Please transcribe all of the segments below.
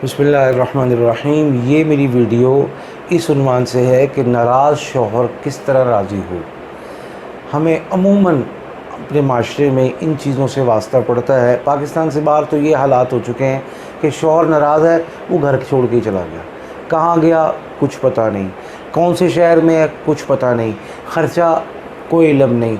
بسم اللہ الرحمن الرحیم۔ یہ میری ویڈیو اس عنوان سے ہے کہ ناراض شوہر کس طرح راضی ہو۔ ہمیں عموماً اپنے معاشرے میں ان چیزوں سے واسطہ پڑتا ہے۔ پاکستان سے باہر تو یہ حالات ہو چکے ہیں کہ شوہر ناراض ہے، وہ گھر چھوڑ کے ہی چلا گیا، کہاں گیا کچھ پتہ نہیں، کون سے شہر میں ہے کچھ پتہ نہیں، خرچہ کوئی علم نہیں،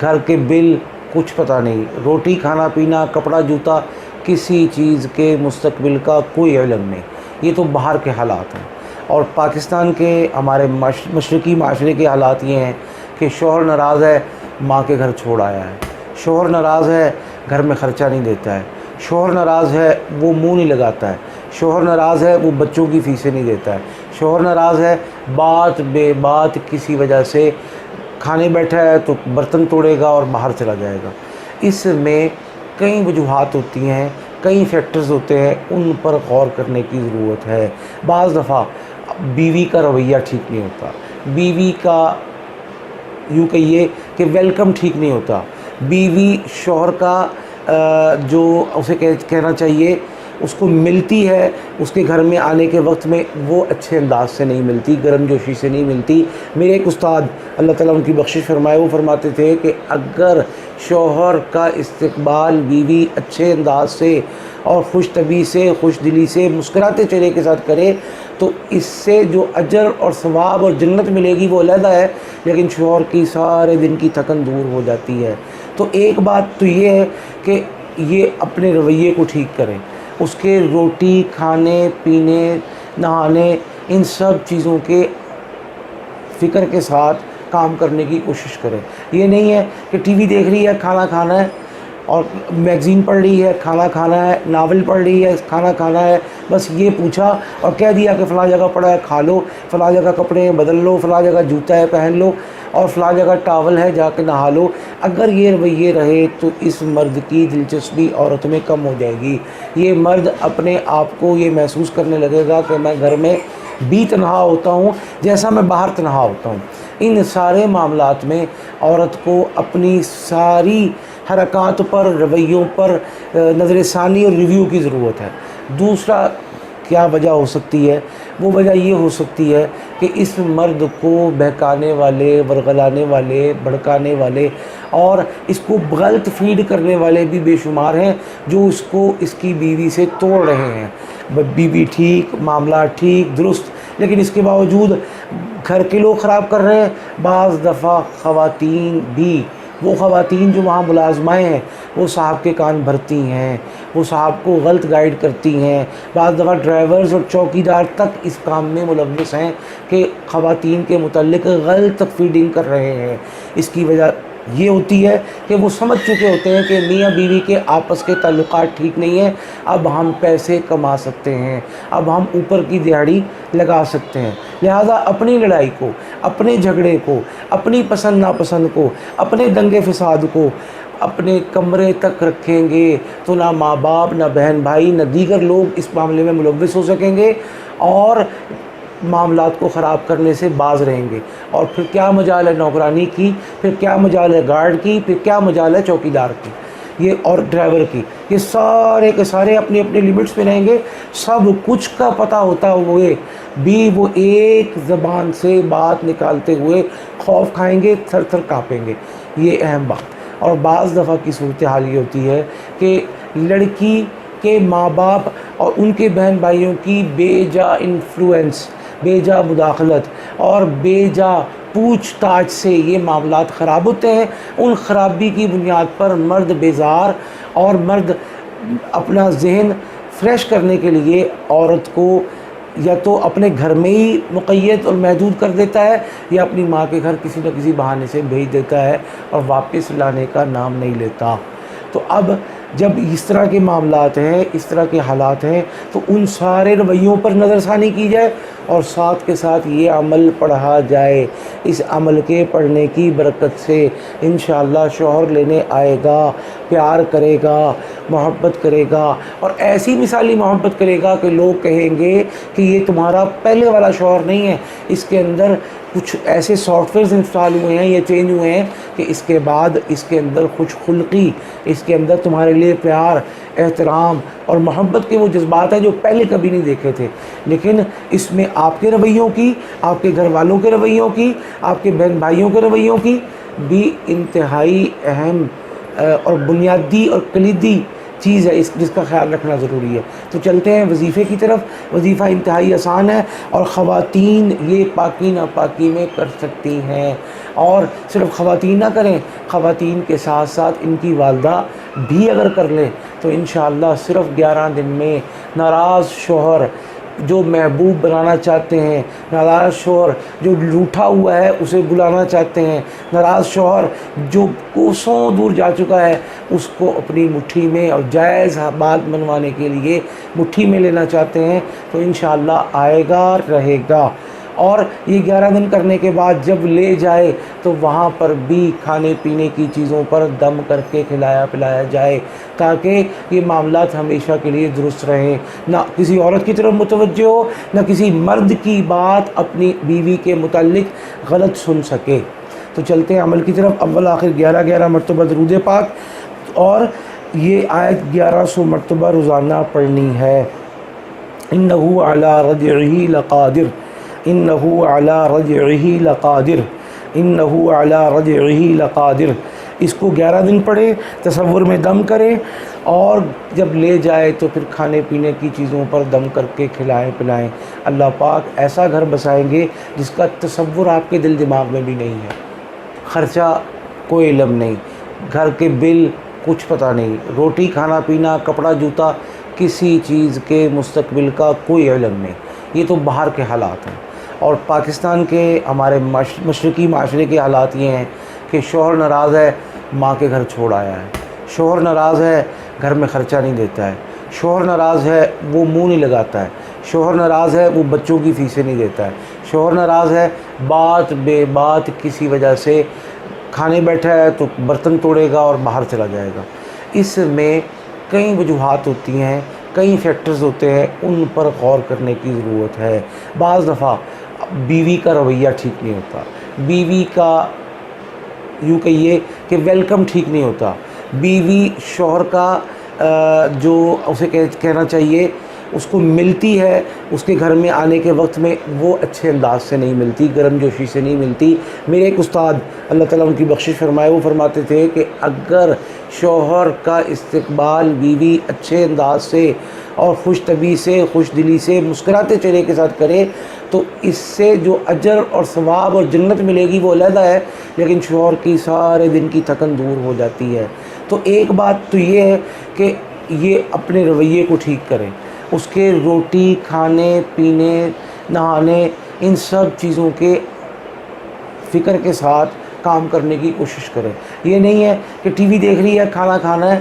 گھر کے بل کچھ پتہ نہیں، روٹی کھانا پینا کپڑا جوتا کسی چیز کے مستقبل کا کوئی علم نہیں۔ یہ تو باہر کے حالات ہیں، اور پاکستان کے ہمارے مشرقی معاشرے کے حالات یہ ہیں کہ شوہر ناراض ہے، ماں کے گھر چھوڑ آیا ہے، شوہر ناراض ہے، گھر میں خرچہ نہیں دیتا ہے، شوہر ناراض ہے، وہ منہ نہیں لگاتا ہے، شوہر ناراض ہے، وہ بچوں کی فیسیں نہیں دیتا ہے، شوہر ناراض ہے، بات بے بات کسی وجہ سے کھانے بیٹھا ہے تو برتن توڑے گا اور باہر چلا جائے گا۔ اس میں کئی وجوہات ہوتی ہیں، کئی فیکٹرز ہوتے ہیں، ان پر غور کرنے کی ضرورت ہے۔ بعض دفعہ بیوی کا رویہ ٹھیک نہیں ہوتا، بیوی کا یوں کہیے کہ ویلکم ٹھیک نہیں ہوتا، بیوی شوہر کا جو اسے کہنا چاہیے اس کو ملتی ہے، اس کے گھر میں آنے کے وقت میں وہ اچھے انداز سے نہیں ملتی، گرم جوشی سے نہیں ملتی۔ میرے ایک استاد اللہ تعالیٰ ان کی بخشش فرمائے، وہ فرماتے تھے کہ اگر شوہر کا استقبال بیوی اچھے انداز سے اور خوش طبعی سے، خوش دلی سے، مسکراتے چہرے کے ساتھ کرے تو اس سے جو اجر اور ثواب اور جنت ملے گی وہ علیحدہ ہے، لیکن شوہر کی سارے دن کی تھکن دور ہو جاتی ہے۔ تو ایک بات تو یہ ہے کہ یہ اپنے رویے کو ٹھیک کریں، اس کے روٹی کھانے پینے نہانے ان سب چیزوں کے فکر کے ساتھ کام کرنے کی کوشش کریں۔ یہ نہیں ہے کہ ٹی وی دیکھ رہی ہے کھانا کھانا ہے، اور میگزین پڑھ رہی ہے کھانا کھانا ہے، ناول پڑھ رہی ہے کھانا کھانا ہے، بس یہ پوچھا اور کہہ دیا کہ فلاں جگہ پڑا ہے کھا لو، فلاں جگہ کپڑے ہیں بدل لو، فلاں جگہ جوتا ہے پہن لو، اور فلاں جگہ ٹاول ہے جا کے نہا لو۔ اگر یہ رویے رہے تو اس مرد کی دلچسپی عورت میں کم ہو جائے گی۔ یہ مرد اپنے آپ کو یہ محسوس کرنے لگے گا کہ میں گھر میں بھی تنہا ہوتا ہوں جیسا میں باہر تنہا ہوتا ہوں۔ ان سارے معاملات میں عورت کو اپنی ساری حرکات پر، رویوں پر نظر ثانی اور ریویو کی ضرورت ہے۔ دوسرا کیا وجہ ہو سکتی ہے؟ وہ وجہ یہ ہو سکتی ہے کہ اس مرد کو بہکانے والے، ورغلانے والے، بھڑکانے والے اور اس کو غلط فیڈ کرنے والے بھی بے شمار ہیں جو اس کو اس کی بیوی سے توڑ رہے ہیں۔ بیوی ٹھیک، معاملات ٹھیک درست، لیکن اس کے باوجود گھر کے لوگ خراب کر رہے ہیں۔ بعض دفعہ خواتین بھی، وہ خواتین جو وہاں ملازمائیں ہیں وہ صاحب کے کان بھرتی ہیں، وہ صاحب کو غلط گائیڈ کرتی ہیں۔ بعض دفعہ ڈرائیورز اور چوکیدار تک اس کام میں ملوث ہیں کہ خواتین کے متعلق غلط فیڈنگ کر رہے ہیں۔ اس کی وجہ یہ ہوتی ہے کہ وہ سمجھ چکے ہوتے ہیں کہ میاں بیوی کے آپس کے تعلقات ٹھیک نہیں ہیں، اب ہم پیسے کما سکتے ہیں، اب ہم اوپر کی دہاڑی لگا سکتے ہیں، لہذا اپنی لڑائی کو، اپنے جھگڑے کو، اپنی پسند ناپسند کو، اپنے دنگے فساد کو اپنے کمرے تک رکھیں گے تو نہ ماں باپ، نہ بہن بھائی، نہ دیگر لوگ اس معاملے میں ملوث ہو سکیں گے اور معاملات کو خراب کرنے سے باز رہیں گے۔ اور پھر کیا مجال ہے نوکرانی کی، پھر کیا مجال ہے گارڈ کی، پھر کیا مجال ہے چوکیدار کی، یہ اور ڈرائیور کی۔ یہ سارے کے سارے اپنے اپنے لیمٹس میں رہیں گے، سب کچھ کا پتہ ہوتا ہوئے بھی وہ ایک زبان سے بات نکالتے ہوئے خوف کھائیں گے، تھر تھر کانپیں گے۔ یہ اہم بات۔ اور بعض دفعہ کی صورتحال یہ ہوتی ہے کہ لڑکی کے ماں باپ اور ان کے بہن بھائیوں کی بے جا انفلوئنس، بے جا مداخلت اور بے جا پوچھ تاچھ سے یہ معاملات خراب ہوتے ہیں۔ ان خرابی کی بنیاد پر مرد بیزار اور مرد اپنا ذہن فریش کرنے کے لیے عورت کو یا تو اپنے گھر میں ہی مقید اور محدود کر دیتا ہے یا اپنی ماں کے گھر کسی نہ کسی بہانے سے بھیج دیتا ہے اور واپس لانے کا نام نہیں لیتا۔ تو اب جب اس طرح کے معاملات ہیں، اس طرح کے حالات ہیں، تو ان سارے رویوں پر نظر ثانی کی جائے اور ساتھ کے ساتھ یہ عمل پڑھا جائے۔ اس عمل کے پڑھنے کی برکت سے انشاءاللہ شوہر لینے آئے گا، پیار کرے گا، محبت کرے گا، اور ایسی مثالی محبت کرے گا کہ لوگ کہیں گے کہ یہ تمہارا پہلے والا شوہر نہیں ہے، اس کے اندر کچھ ایسے سافٹ ویئرز انسٹال ہوئے ہیں یا چینج ہوئے ہیں کہ اس کے بعد اس کے اندر خوش خلقی، اس کے اندر تمہارے لیے پیار، احترام اور محبت کے وہ جذبات ہیں جو پہلے کبھی نہیں دیکھے تھے، لیکن اس میں آپ کے رویوں کی، آپ کے گھر والوں کے رویوں کی، آپ کے بہن بھائیوں کے رویوں کی بھی انتہائی اہم اور بنیادی اور کلیدی چیز ہے جس کا خیال رکھنا ضروری ہے۔ تو چلتے ہیں وظیفے کی طرف۔ وظیفہ انتہائی آسان ہے اور خواتین یہ پاکی ناپاکی میں کر سکتی ہیں، اور صرف خواتین نہ کریں، خواتین کے ساتھ ساتھ ان کی والدہ بھی اگر کر لیں تو انشاءاللہ صرف 11 دن میں ناراض شوہر جو محبوب بنانا چاہتے ہیں، ناراض شوہر جو روٹھا ہوا ہے اسے بلانا چاہتے ہیں، ناراض شوہر جو کوسوں دور جا چکا ہے اس کو اپنی مٹھی میں اور جائز بات منوانے کے لیے مٹھی میں لینا چاہتے ہیں، تو انشاءاللہ آئے گا، رہے گا۔ اور یہ 11 دن کرنے کے بعد جب لے جائے تو وہاں پر بھی کھانے پینے کی چیزوں پر دم کر کے کھلایا پلایا جائے، تاکہ یہ معاملات ہمیشہ کے لیے درست رہیں، نہ کسی عورت کی طرف متوجہ ہو، نہ کسی مرد کی بات اپنی بیوی کے متعلق غلط سن سکے۔ تو چلتے ہیں عمل کی طرف۔ اول آخر 11 مرتبہ درود پاک، اور یہ آیت 1100 مرتبہ روزانہ پڑھنی ہے۔ انہ علی رجعہ لقادر، انہ علی رجعہ لقادر، انہ علی رجعہ لقادر۔ اس کو 11 دن پڑھیں، تصور میں دم کریں، اور جب لے جائے تو پھر کھانے پینے کی چیزوں پر دم کر کے کھلائیں پلائیں۔ اللہ پاک ایسا گھر بسائیں گے جس کا تصور آپ کے دل دماغ میں بھی نہیں ہے۔ خرچہ کوئی علم نہیں، گھر کے بل کچھ پتہ نہیں، روٹی کھانا پینا کپڑا جوتا کسی چیز کے مستقبل کا کوئی علم نہیں۔ یہ تو باہر کے حالات ہیں، اور پاکستان کے ہمارے مشرقی معاشرے کے حالات یہ ہیں کہ شوہر ناراض ہے، ماں کے گھر چھوڑ آیا ہے، شوہر ناراض ہے، گھر میں خرچہ نہیں دیتا ہے، شوہر ناراض ہے، وہ منہ نہیں لگاتا ہے، شوہر ناراض ہے، وہ بچوں کی فیسیں نہیں دیتا ہے، شوہر ناراض ہے، بات بے بات کسی وجہ سے کھانے بیٹھا ہے تو برتن توڑے گا اور باہر چلا جائے گا۔ اس میں کئی وجوہات ہوتی ہیں، کئی فیکٹرز ہوتے ہیں، ان پر غور کرنے کی ضرورت ہے۔ بعض دفعہ بیوی کا رویہ ٹھیک نہیں ہوتا، بیوی کا یوں کہیے کہ ویلکم ٹھیک نہیں ہوتا، بیوی شوہر کا جو اسے کہنا چاہیے اس کو ملتی ہے، اس کے گھر میں آنے کے وقت میں وہ اچھے انداز سے نہیں ملتی، گرم جوشی سے نہیں ملتی۔ میرے ایک استاد اللہ تعالیٰ ان کی بخشش فرمائے، وہ فرماتے تھے کہ اگر شوہر کا استقبال بیوی اچھے انداز سے اور خوش طبعی سے، خوش دلی سے، مسکراتے چہرے کے ساتھ کرے تو اس سے جو اجر اور ثواب اور جنت ملے گی وہ علیحدہ ہے، لیکن شوہر کی سارے دن کی تھکن دور ہو جاتی ہے۔ تو ایک بات تو یہ ہے کہ یہ اپنے رویے کو ٹھیک کریں، اس کے روٹی کھانے پینے نہانے ان سب چیزوں کے فکر کے ساتھ کام کرنے کی کوشش کریں۔ یہ نہیں ہے کہ ٹی وی دیکھ رہی ہے کھانا کھانا ہے،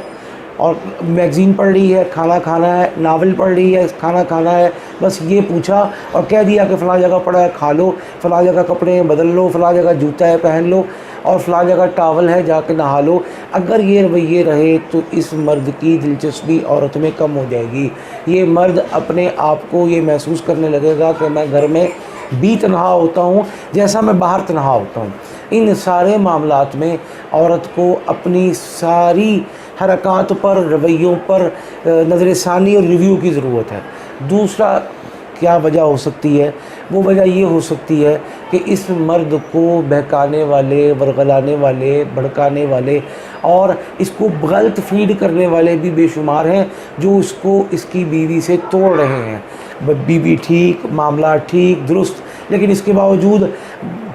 اور میگزین پڑھ رہی ہے کھانا کھانا ہے، ناول پڑھ رہی ہے کھانا کھانا ہے، بس یہ پوچھا اور کہہ دیا کہ فلاں جگہ پڑا ہے کھا لو، فلاں جگہ کپڑے ہیں بدل لو، فلاں جگہ جوتا ہے پہن لو، اور فلاں جگہ ٹاول ہے جا کے نہا لو۔ اگر یہ رویے رہے تو اس مرد کی دلچسپی عورت میں کم ہو جائے گی۔ یہ مرد اپنے آپ کو یہ محسوس کرنے لگے گا کہ میں گھر میں بھی تنہا ہوتا ہوں جیسا میں باہر تنہا ہوتا ہوں۔ ان سارے معاملات میں عورت کو اپنی ساری حرکات پر، رویوں پر نظر ثانی اور ریویو کی ضرورت ہے۔ دوسرا کیا وجہ ہو سکتی ہے؟ وہ وجہ یہ ہو سکتی ہے کہ اس مرد کو بہکانے والے، ورغلانے والے، بھڑکانے والے اور اس کو غلط فیڈ کرنے والے بھی بے شمار ہیں، جو اس کو اس کی بیوی سے توڑ رہے ہیں۔ بیوی ٹھیک، معاملات ٹھیک درست، لیکن اس کے باوجود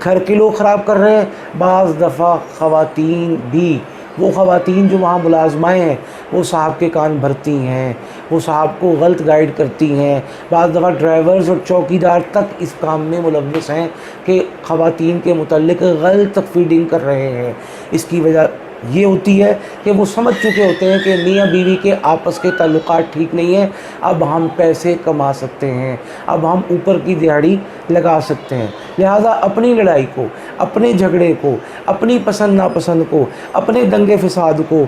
گھر کے لوگ خراب کر رہے ہیں۔ بعض دفعہ خواتین بھی، وہ خواتین جو وہاں ملازمائیں ہیں وہ صاحب کے کان بھرتی ہیں، وہ صاحب کو غلط گائیڈ کرتی ہیں۔ بعض دفعہ ڈرائیورز اور چوکیدار تک اس کام میں ملوث ہیں کہ خواتین کے متعلق غلط فیڈنگ کر رہے ہیں۔ اس کی وجہ یہ ہوتی ہے کہ وہ سمجھ چکے ہوتے ہیں کہ میاں بیوی کے آپس کے تعلقات ٹھیک نہیں ہیں، اب ہم پیسے کما سکتے ہیں، اب ہم اوپر کی دہاڑی لگا سکتے ہیں، لہٰذا اپنی لڑائی کو، اپنے جھگڑے کو، اپنی پسند ناپسند کو، اپنے دنگے فساد کو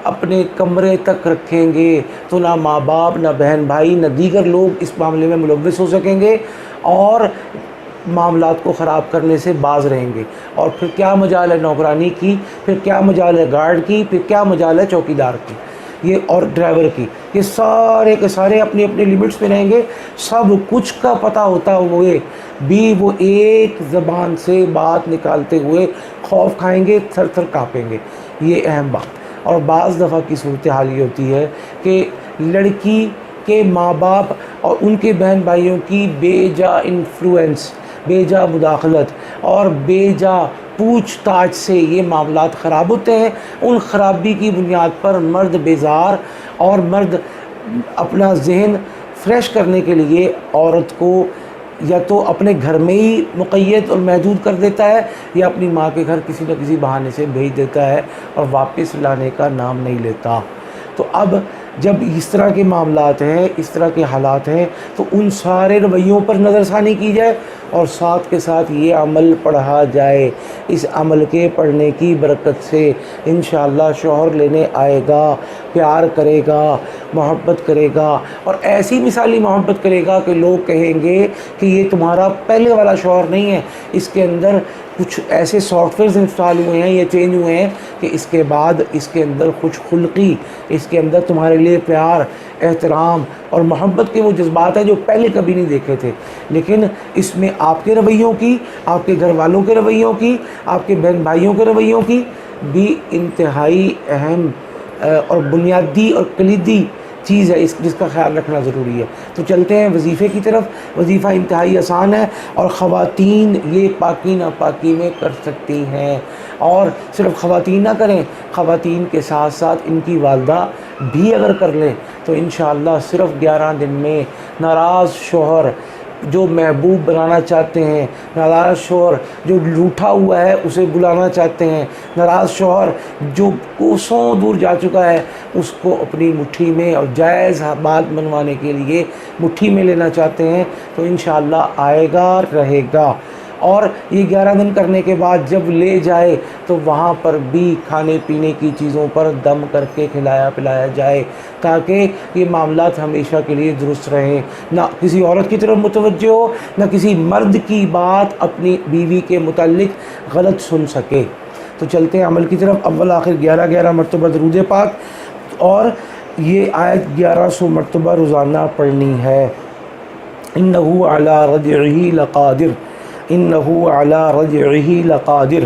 اپنے کمرے تک رکھیں گے تو نہ ماں باپ، نہ بہن بھائی، نہ دیگر لوگ اس معاملے میں ملوث ہو سکیں گے اور معاملات کو خراب کرنے سے باز رہیں گے۔ اور پھر کیا مجال ہے نوکرانی کی، پھر کیا مجال ہے گارڈ کی، پھر کیا مجال ہے چوکیدار کی۔ یہ اور ڈرائیور کی، یہ سارے کے سارے اپنی اپنی لمٹس میں رہیں گے، سب کچھ کا پتہ ہوتا ہوئے بھی وہ ایک زبان سے بات نکالتے ہوئے خوف کھائیں گے، تھر تھر کانپیں گے۔ یہ اہم بات۔ اور بعض دفعہ کی صورتحال یہ ہوتی ہے کہ لڑکی کے ماں باپ اور ان کے بہن بھائیوں کی بے جا انفلوئنس، بے جا مداخلت اور بے جا پوچھ تاچھ سے یہ معاملات خراب ہوتے ہیں۔ ان خرابی کی بنیاد پر مرد بیزار اور مرد اپنا ذہن فریش کرنے کے لیے عورت کو یا تو اپنے گھر میں ہی مقید اور محدود کر دیتا ہے یا اپنی ماں کے گھر کسی نہ کسی بہانے سے بھیج دیتا ہے اور واپس لانے کا نام نہیں لیتا۔ تو اب جب اس طرح کے معاملات ہیں، اس طرح کے حالات ہیں، تو ان سارے رویوں پر نظر ثانی کی جائے اور ساتھ کے ساتھ یہ عمل پڑھا جائے۔ اس عمل کے پڑھنے کی برکت سے انشاءاللہ شوہر لینے آئے گا، پیار کرے گا، محبت کرے گا، اور ایسی مثالی محبت کرے گا کہ لوگ کہیں گے کہ یہ تمہارا پہلے والا شوہر نہیں ہے، اس کے اندر کچھ ایسے سافٹ ویئرز انسٹال ہوئے ہیں یا چینج ہوئے ہیں کہ اس کے بعد اس کے اندر خوش خلقی، اس کے اندر تمہارے لیے پیار، احترام اور محبت کے وہ جذبات ہیں جو پہلے کبھی نہیں دیکھے تھے۔ لیکن اس میں آپ کے رویوں کی، آپ کے گھر والوں کے رویوں کی، آپ کے بہن بھائیوں کے رویوں کی بھی انتہائی اہم اور بنیادی اور کلیدی چیز ہے، جس کا خیال رکھنا ضروری ہے۔ تو چلتے ہیں وظیفے کی طرف۔ وظیفہ انتہائی آسان ہے اور خواتین یہ پاکی ناپاکی میں کر سکتی ہیں، اور صرف خواتین نہ کریں، خواتین کے ساتھ ساتھ ان کی والدہ بھی اگر کر لیں تو انشاءاللہ صرف 11 دن میں ناراض شوہر جو محبوب بنانا چاہتے ہیں، ناراض شوہر جو روٹھا ہوا ہے اسے بلانا چاہتے ہیں، ناراض شوہر جو کوسوں دور جا چکا ہے اس کو اپنی مٹھی میں اور جائز بات منوانے کے لیے مٹھی میں لینا چاہتے ہیں، تو انشاءاللہ آئے گا، رہے گا۔ اور یہ 11 دن کرنے کے بعد جب لے جائے تو وہاں پر بھی کھانے پینے کی چیزوں پر دم کر کے کھلایا پلایا جائے، تاکہ یہ معاملات ہمیشہ کے لیے درست رہیں، نہ کسی عورت کی طرف متوجہ ہو، نہ کسی مرد کی بات اپنی بیوی کے متعلق غلط سن سکے۔ تو چلتے ہیں عمل کی طرف۔ اول آخر 11 مرتبہ درود پاک، اور یہ آیت 1100 مرتبہ روزانہ پڑھنی ہے۔ انہو علی رجعہ لقادر، انہو علی رجعہ لقادر،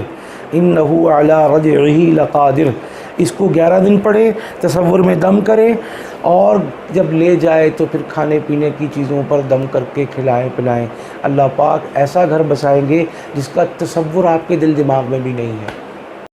انہو علی رجعہ لقادر۔ اس کو 11 دن پڑھیں، تصور میں دم کریں، اور جب لے جائے تو پھر کھانے پینے کی چیزوں پر دم کر کے کھلائیں پلائیں۔ اللہ پاک ایسا گھر بسائیں گے جس کا تصور آپ کے دل دماغ میں بھی نہیں ہے۔